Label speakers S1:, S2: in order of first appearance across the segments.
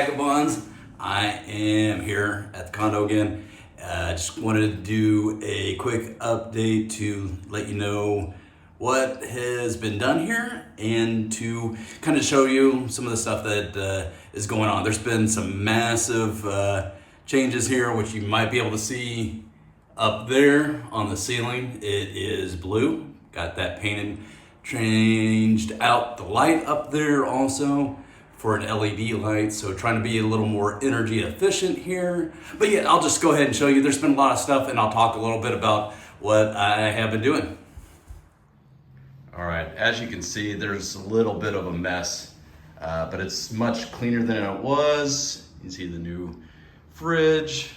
S1: vagabonds. I am here at the condo again. Just wanted to do a quick update to let you know what has been done here and to kind of show you some of the stuff that is going on. There's been some massive changes here, which you might be able to see up there on the ceiling. It is blue, got that painted, changed out the light up there also for an LED light, so trying to be a little more energy efficient here. But yeah, I'll just go ahead and show you. There's been a lot of stuff, and I'll talk a little bit about what I have been doing. All right, as you can see, there's a little bit of a mess, but it's much cleaner than it was. You can see the new fridge.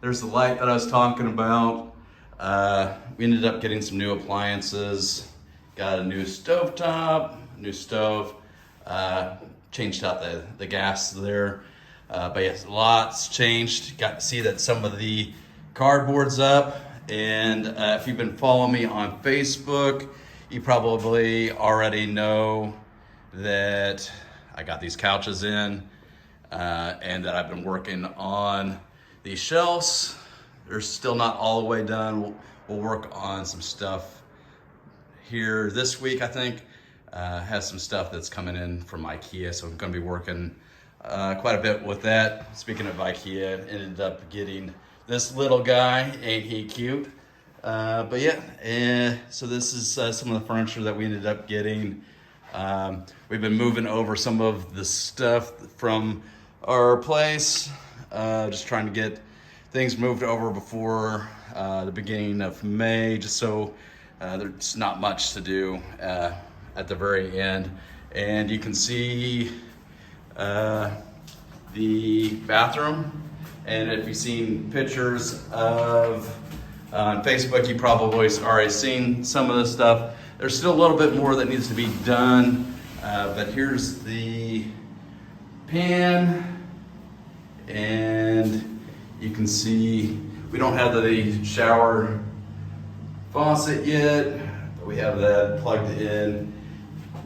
S1: There's the light that I was talking about. We ended up getting some new appliances. Got a new stovetop, new stove. Changed out the gas there. But yes, lots changed. Got to see that some of the cardboard's up. And if you've been following me on Facebook, you probably already know that I got these couches in and that I've been working on these shelves. They're still not all the way done. We'll work on some stuff here this week, I think. Has some stuff that's coming in from IKEA, so I'm going to be working quite a bit with that. Speaking of IKEA, ended up getting this little guy. Ain't he cute? But yeah, so this is some of the furniture that we ended up getting. We've been moving over some of the stuff from our place, just trying to get things moved over before the beginning of May, just so there's not much to do at the very end. And you can see the bathroom, and if you've seen pictures of on Facebook, you probably already seen some of this stuff. There's still a little bit more that needs to be done, but here's the pan, and you can see we don't have the shower faucet yet, but we have that plugged in.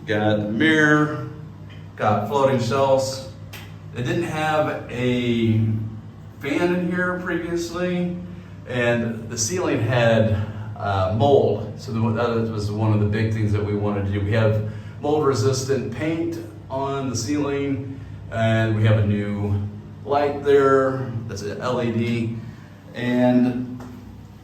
S1: Got the mirror, got floating shelves. They didn't have a fan in here previously, and the ceiling had mold. So that was one of the big things that we wanted to do. We have mold resistant paint on the ceiling, and we have a new light there that's an LED. And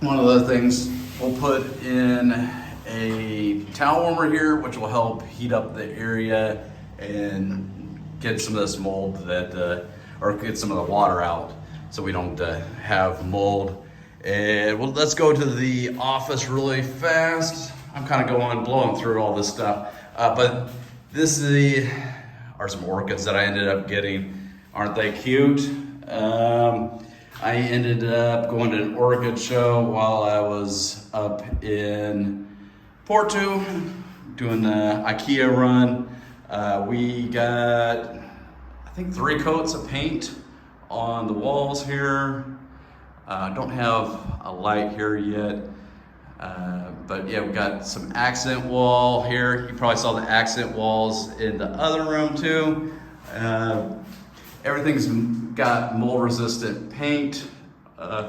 S1: one of the things, we'll put in a towel warmer here, which will help heat up the area and get some of this mold or get some of the water out so we don't have mold. And well, let's go to the office really fast. I'm kind of blowing through all this stuff, but this are some orchids that I ended up getting. Aren't they cute? I ended up going to an orchid show while I was up in Porto doing the IKEA run. We got, I think, 3 coats of paint on the walls here. Don't have a light here yet, but yeah, we got some accent wall here. You probably saw the accent walls in the other room too. Everything's got mold resistant paint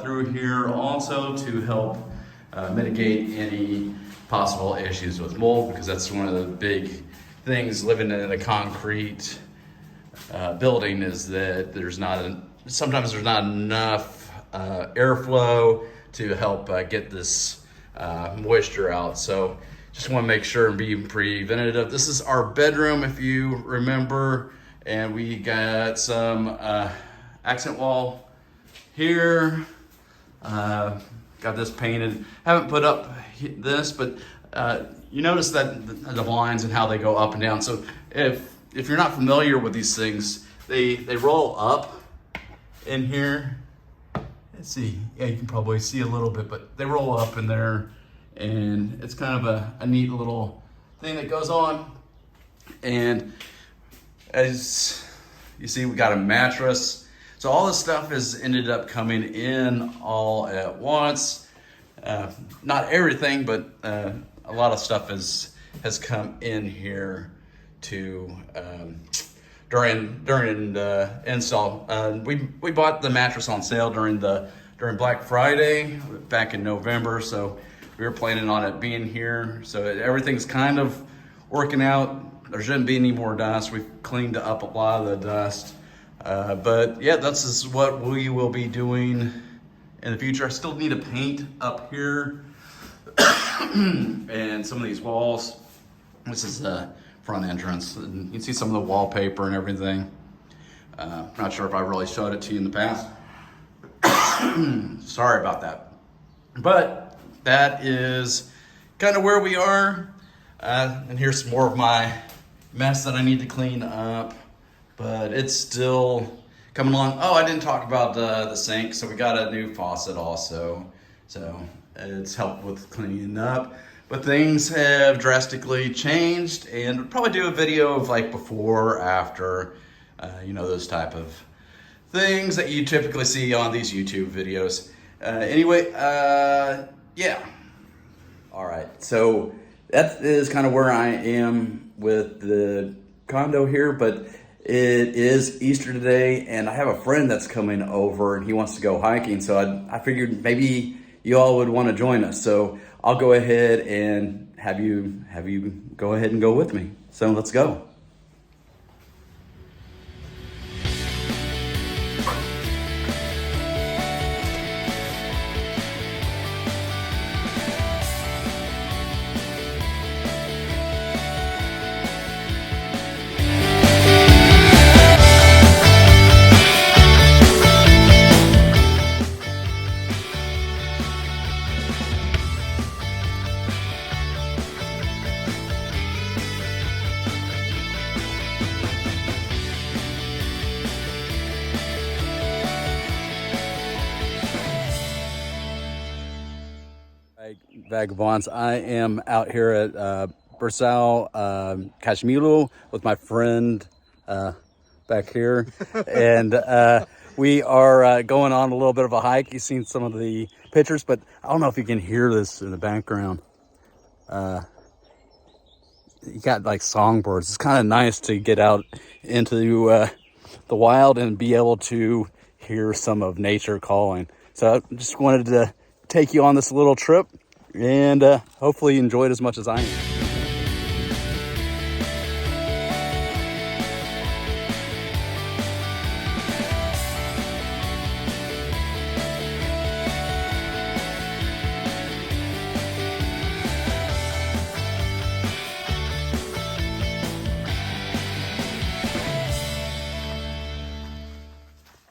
S1: through here also to help mitigate any possible issues with mold, because that's one of the big things living in a concrete building, is that sometimes there's not enough airflow to help get this moisture out. So just want to make sure and be preventative. This is our bedroom, if you remember, and we got some accent wall here. Got this painted. Haven't put up this, but you notice that the blinds and how they go up and down. So if you're not familiar with these things, they roll up in here. Let's see, yeah, you can probably see a little bit, but they roll up in there, and it's kind of a neat little thing that goes on. And as you see, we got a mattress. So all this stuff has ended up coming in all at once. Not everything, but a lot of stuff has come in here to during the install. We bought the mattress on sale during Black Friday back in November, so we were planning on it being here. So everything's kind of working out. There shouldn't be any more dust. We've cleaned up a lot of the dust. But yeah, this is what we will be doing in the future. I still need to paint up here and some of these walls. This is the front entrance. And you can see some of the wallpaper and everything. Not sure if I really showed it to you in the past. Sorry about that. But that is kind of where we are. And here's some more of my mess that I need to clean up. But it's still coming along. Oh, I didn't talk about the sink. So we got a new faucet also. So it's helped with cleaning up. But things have drastically changed, and we'll probably do a video of like before, after, you know, those type of things that you typically see on these YouTube videos. Anyway, yeah. All right, so that is kind of where I am with the condo here, but it is Easter today, and I have a friend that's coming over, and he wants to go hiking, so I figured maybe you all would want to join us. So I'll go ahead and have you go ahead and go with me. So let's go. Vagabonds, I am out here at Bursao, Kashmilo with my friend back here, and we are going on a little bit of a hike. You've seen some of the pictures, but I don't know if you can hear this in the background. You got like songbirds. It's kind of nice to get out into the wild and be able to hear some of nature calling. So I just wanted to take you on this little trip, and hopefully you enjoyed as much as I am.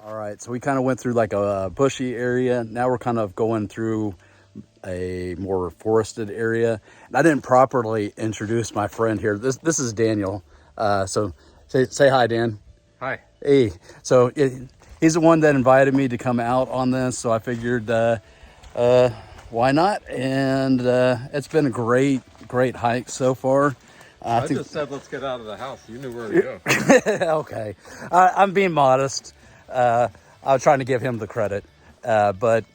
S1: All right, so we kind of went through like a bushy area. Now we're kind of going through a more forested area. And I didn't properly introduce my friend here. This is Daniel. So say hi, Dan.
S2: Hi.
S1: Hey. So he's the one that invited me to come out on this. So I figured, why not? And it's been a great hike so far.
S2: I just said let's get out of the house. You knew where to go.
S1: Okay. I'm being modest. I was trying to give him the credit. But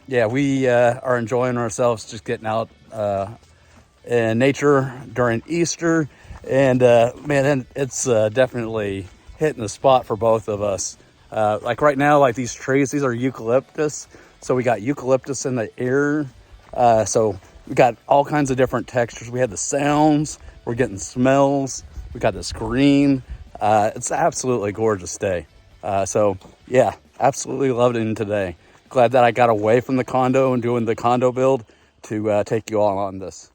S1: yeah, we are enjoying ourselves, just getting out in nature during Easter. And man, it's definitely hitting the spot for both of us. Like right now, like these trees, these are eucalyptus. So we got eucalyptus in the air. So we got all kinds of different textures. We had the sounds, we're getting smells. We got this green. It's absolutely gorgeous day. So yeah, absolutely loved it today. Glad that I got away from the condo and doing the condo build to take you all on this.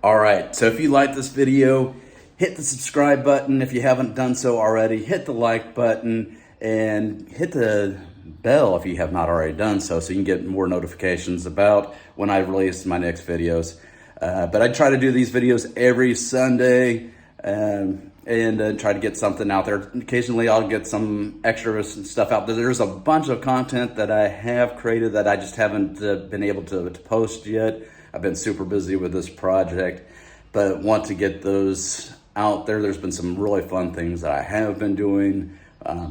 S1: All right, so if you like this video, hit the subscribe button. If you haven't done so already, hit the like button and hit the bell if you have not already done so, so you can get more notifications about when I release my next videos. But I try to do these videos every Sunday and try to get something out there. Occasionally I'll get some extras and stuff out there. There's a bunch of content that I have created that I just haven't been able to post yet. I've been super busy with this project, but want to get those out there. There's been some really fun things that I have been doing.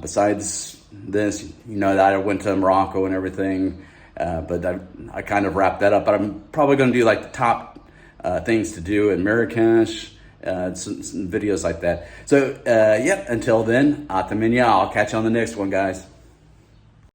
S1: Besides this, you know, that I went to Morocco and everything, but I kind of wrapped that up. But I'm probably going to do like the top things to do in Marrakesh, some videos like that. So, yeah, until then, Ataminya, I'll catch you on the next one, guys.